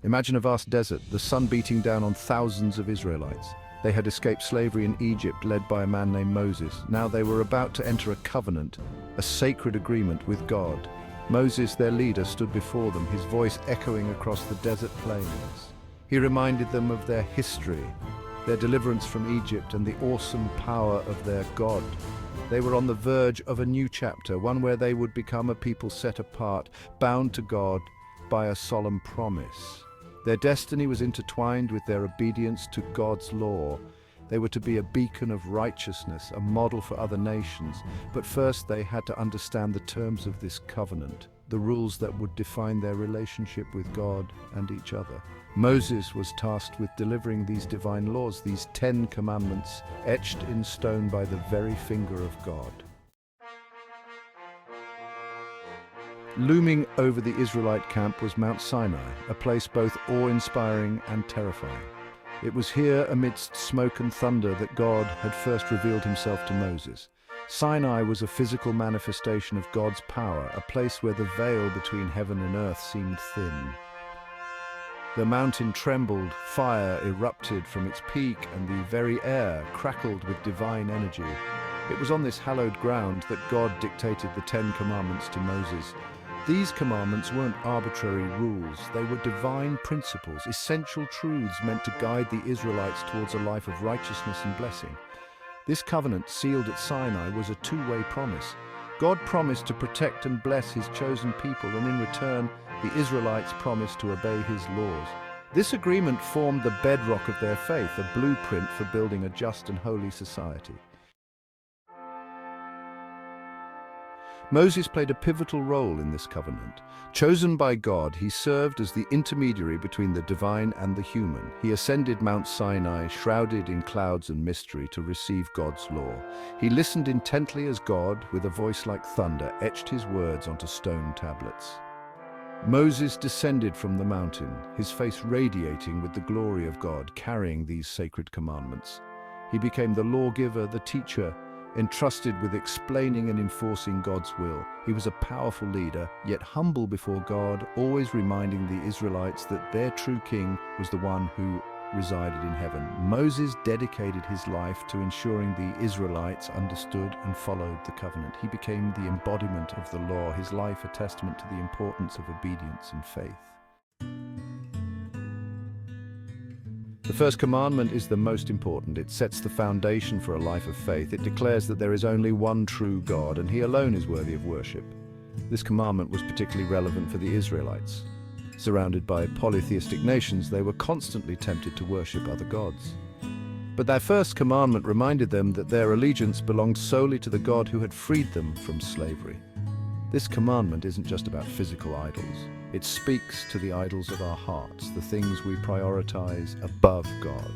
Imagine a vast desert, the sun beating down on thousands of Israelites. They had escaped slavery in Egypt, led by a man named Moses. Now they were about to enter a covenant, a sacred agreement with God. Moses, their leader, stood before them, his voice echoing across the desert plains. He reminded them of their history, their deliverance from Egypt, and the awesome power of their God. They were on the verge of a new chapter, one where they would become a people set apart, bound to God by a solemn promise. Their destiny was intertwined with their obedience to God's law. They were to be a beacon of righteousness, a model for other nations. But first they had to understand the terms of this covenant, the rules that would define their relationship with God and each other. Moses was tasked with delivering these divine laws, these 10 commandments, etched in stone by the very finger of God. Looming over the Israelite camp was Mount Sinai, a place both awe-inspiring and terrifying. It was here, amidst smoke and thunder, that God had first revealed himself to Moses. Sinai was a physical manifestation of God's power, a place where the veil between heaven and earth seemed thin. The mountain trembled, fire erupted from its peak, and the very air crackled with divine energy. It was on this hallowed ground that God dictated the 10 Commandments to Moses. These commandments weren't arbitrary rules, they were divine principles, essential truths meant to guide the Israelites towards a life of righteousness and blessing. This covenant, sealed at Sinai, was a two-way promise. God promised to protect and bless his chosen people, and in return, the Israelites promised to obey his laws. This agreement formed the bedrock of their faith, a blueprint for building a just and holy society. Moses played a pivotal role in this covenant. Chosen by God, he served as the intermediary between the divine and the human. He ascended Mount Sinai, shrouded in clouds and mystery, to receive God's law. He listened intently as God, with a voice like thunder, etched his words onto stone tablets. Moses descended from the mountain, his face radiating with the glory of God, carrying these sacred commandments. He became the lawgiver, the teacher, entrusted with explaining and enforcing God's will. He was a powerful leader, yet humble before God, always reminding the Israelites that their true king was the one who resided in heaven. Moses dedicated his life to ensuring the Israelites understood and followed the covenant. He became the embodiment of the law, his life a testament to the importance of obedience and faith. The first commandment is the most important. It sets the foundation for a life of faith. It declares that there is only one true God, and he alone is worthy of worship. This commandment was particularly relevant for the Israelites. Surrounded by polytheistic nations, they were constantly tempted to worship other gods. But their first commandment reminded them that their allegiance belonged solely to the God who had freed them from slavery. This commandment isn't just about physical idols. It speaks to the idols of our hearts, the things we prioritize above God.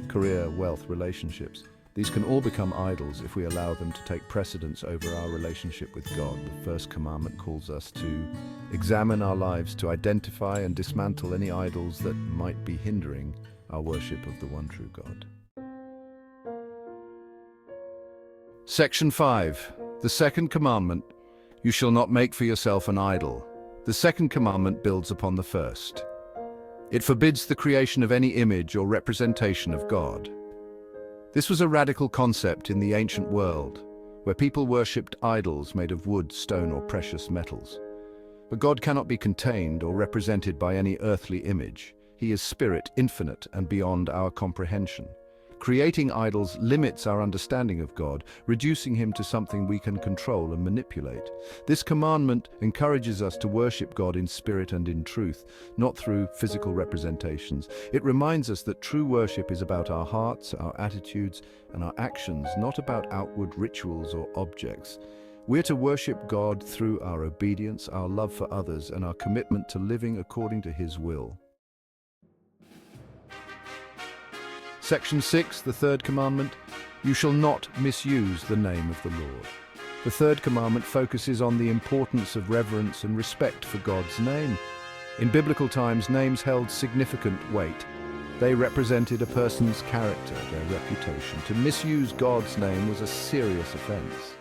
Career, wealth, relationships. These can all become idols if we allow them to take precedence over our relationship with God. The first commandment calls us to examine our lives, to identify and dismantle any idols that might be hindering our worship of the one true God. Section 5. The second commandment. You shall not make for yourself an idol. The second commandment builds upon the first. It forbids the creation of any image or representation of God. This was a radical concept in the ancient world, where people worshipped idols made of wood, stone, or precious metals. But God cannot be contained or represented by any earthly image. He is spirit, infinite, and beyond our comprehension. Creating idols limits our understanding of God, reducing him to something we can control and manipulate. This commandment encourages us to worship God in spirit and in truth, not through physical representations. It reminds us that true worship is about our hearts, our attitudes, and our actions, not about outward rituals or objects. We're to worship God through our obedience, our love for others, and our commitment to living according to his will. Section 6, the third commandment, you shall not misuse the name of the Lord. The third commandment focuses on the importance of reverence and respect for God's name. In biblical times, names held significant weight. They represented a person's character, their reputation. To misuse God's name was a serious offense.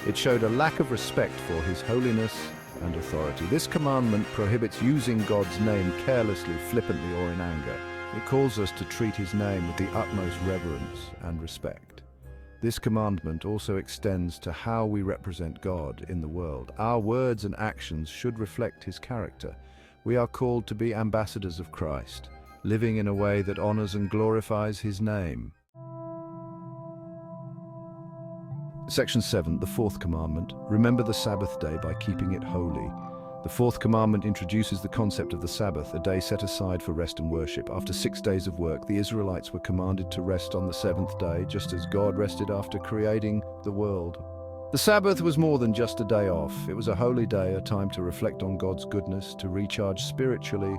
It showed a lack of respect for his holiness and authority. This commandment prohibits using God's name carelessly, flippantly, or in anger. It calls us to treat his name with the utmost reverence and respect. This commandment also extends to how we represent God in the world. Our words and actions should reflect his character. We are called to be ambassadors of Christ, living in a way that honors and glorifies his name. Section 7, the fourth commandment. Remember the Sabbath day by keeping it holy. The fourth commandment introduces the concept of the Sabbath, a day set aside for rest and worship. After 6 days of work, the Israelites were commanded to rest on the seventh day, just as God rested after creating the world. The Sabbath was more than just a day off. It was a holy day, a time to reflect on God's goodness, to recharge spiritually,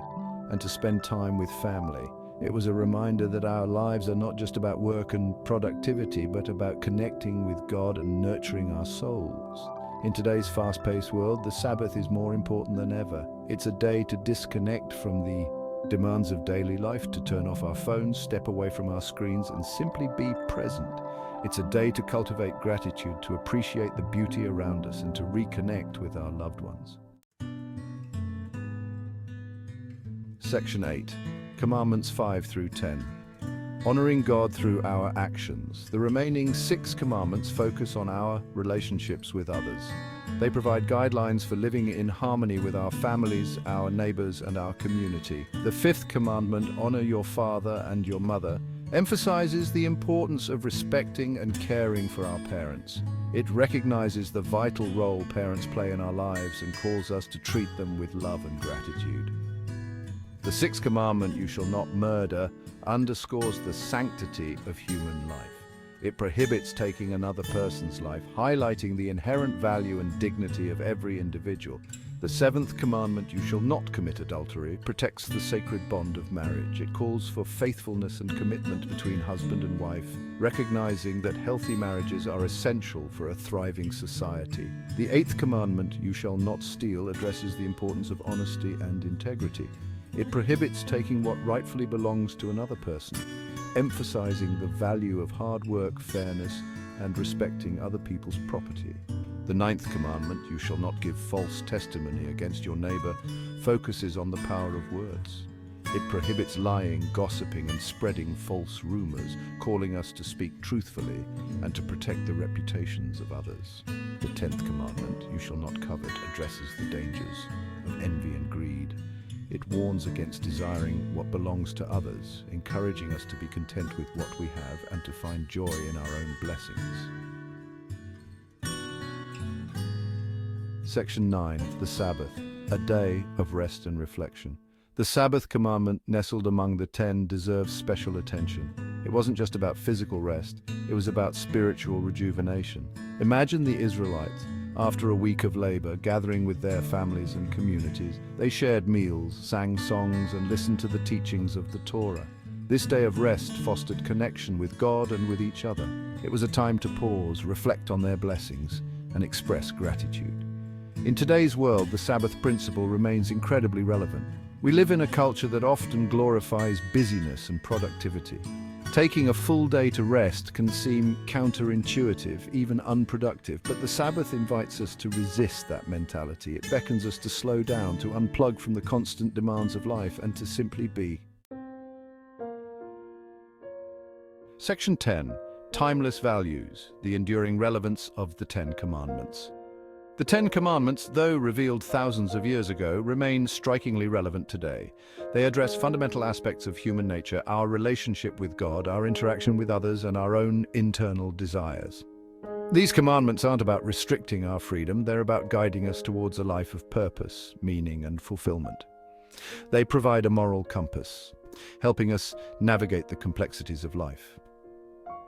and to spend time with family. It was a reminder that our lives are not just about work and productivity, but about connecting with God and nurturing our souls. In today's fast-paced world, the Sabbath is more important than ever. It's a day to disconnect from the demands of daily life, to turn off our phones, step away from our screens, and simply be present. It's a day to cultivate gratitude, to appreciate the beauty around us, and to reconnect with our loved ones. Section 8. Commandments 5 through 10. Honoring God through our actions. The remaining 6 commandments focus on our relationships with others. They provide guidelines for living in harmony with our families, our neighbors, and our community. The 5th commandment, honor your father and your mother, emphasizes the importance of respecting and caring for our parents. It recognizes the vital role parents play in our lives and calls us to treat them with love and gratitude. The 6th commandment, you shall not murder, underscores the sanctity of human life. It prohibits taking another person's life, highlighting the inherent value and dignity of every individual. The 7th commandment, you shall not commit adultery, protects the sacred bond of marriage. It calls for faithfulness and commitment between husband and wife, recognizing that healthy marriages are essential for a thriving society. The 8th commandment, you shall not steal, addresses the importance of honesty and integrity. It prohibits taking what rightfully belongs to another person, emphasizing the value of hard work, fairness, and respecting other people's property. The 9th commandment, you shall not give false testimony against your neighbor, focuses on the power of words. It prohibits lying, gossiping, and spreading false rumors, calling us to speak truthfully and to protect the reputations of others. The 10th commandment, you shall not covet, addresses the dangers of envy and greed. It warns against desiring what belongs to others, encouraging us to be content with what we have and to find joy in our own blessings. Section 9. The Sabbath, a day of rest and reflection. The Sabbath commandment, nestled among the 10, deserves special attention. It wasn't just about physical rest, it was about spiritual rejuvenation. Imagine the Israelites, after a week of labor, gathering with their families and communities. They shared meals, sang songs, and listened to the teachings of the Torah. This day of rest fostered connection with God and with each other. It was a time to pause, reflect on their blessings, and express gratitude. In today's world, the Sabbath principle remains incredibly relevant. We live in a culture that often glorifies busyness and productivity. Taking a full day to rest can seem counterintuitive, even unproductive, but the Sabbath invites us to resist that mentality. It beckons us to slow down, to unplug from the constant demands of life, and to simply be. Section 10. Timeless Values, the enduring relevance of the 10 Commandments. The 10 Commandments, though revealed thousands of years ago, remain strikingly relevant today. They address fundamental aspects of human nature, our relationship with God, our interaction with others, and our own internal desires. These commandments aren't about restricting our freedom, they're about guiding us towards a life of purpose, meaning, and fulfillment. They provide a moral compass, helping us navigate the complexities of life.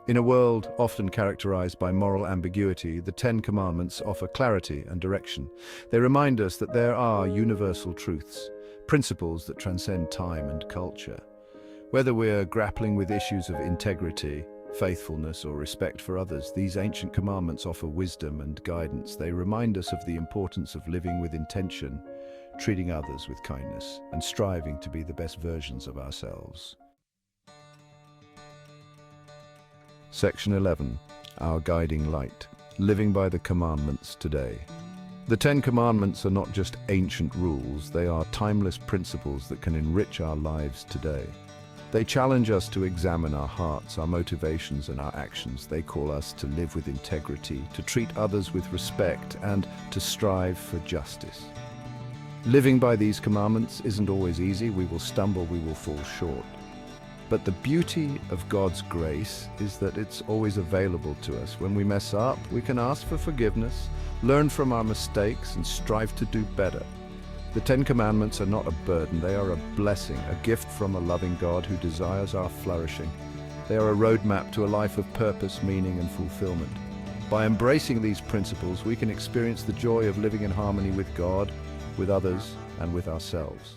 In a world often characterized by moral ambiguity, the 10 Commandments offer clarity and direction. They remind us that there are universal truths, principles that transcend time and culture. Whether we're grappling with issues of integrity, faithfulness, or respect for others, these ancient commandments offer wisdom and guidance. They remind us of the importance of living with intention, treating others with kindness, and striving to be the best versions of ourselves. Section 11. Our Guiding Light. Living by the Commandments Today. The Ten Commandments are not just ancient rules, they are timeless principles that can enrich our lives today. They challenge us to examine our hearts, our motivations, and our actions. They call us to live with integrity, to treat others with respect, and to strive for justice. Living by these commandments isn't always easy. We will stumble, we will fall short. But the beauty of God's grace is that it's always available to us. When we mess up, we can ask for forgiveness, learn from our mistakes, and strive to do better. The Ten Commandments are not a burden, they are a blessing, a gift from a loving God who desires our flourishing. They are a roadmap to a life of purpose, meaning, and fulfillment. By embracing these principles, we can experience the joy of living in harmony with God, with others, and with ourselves.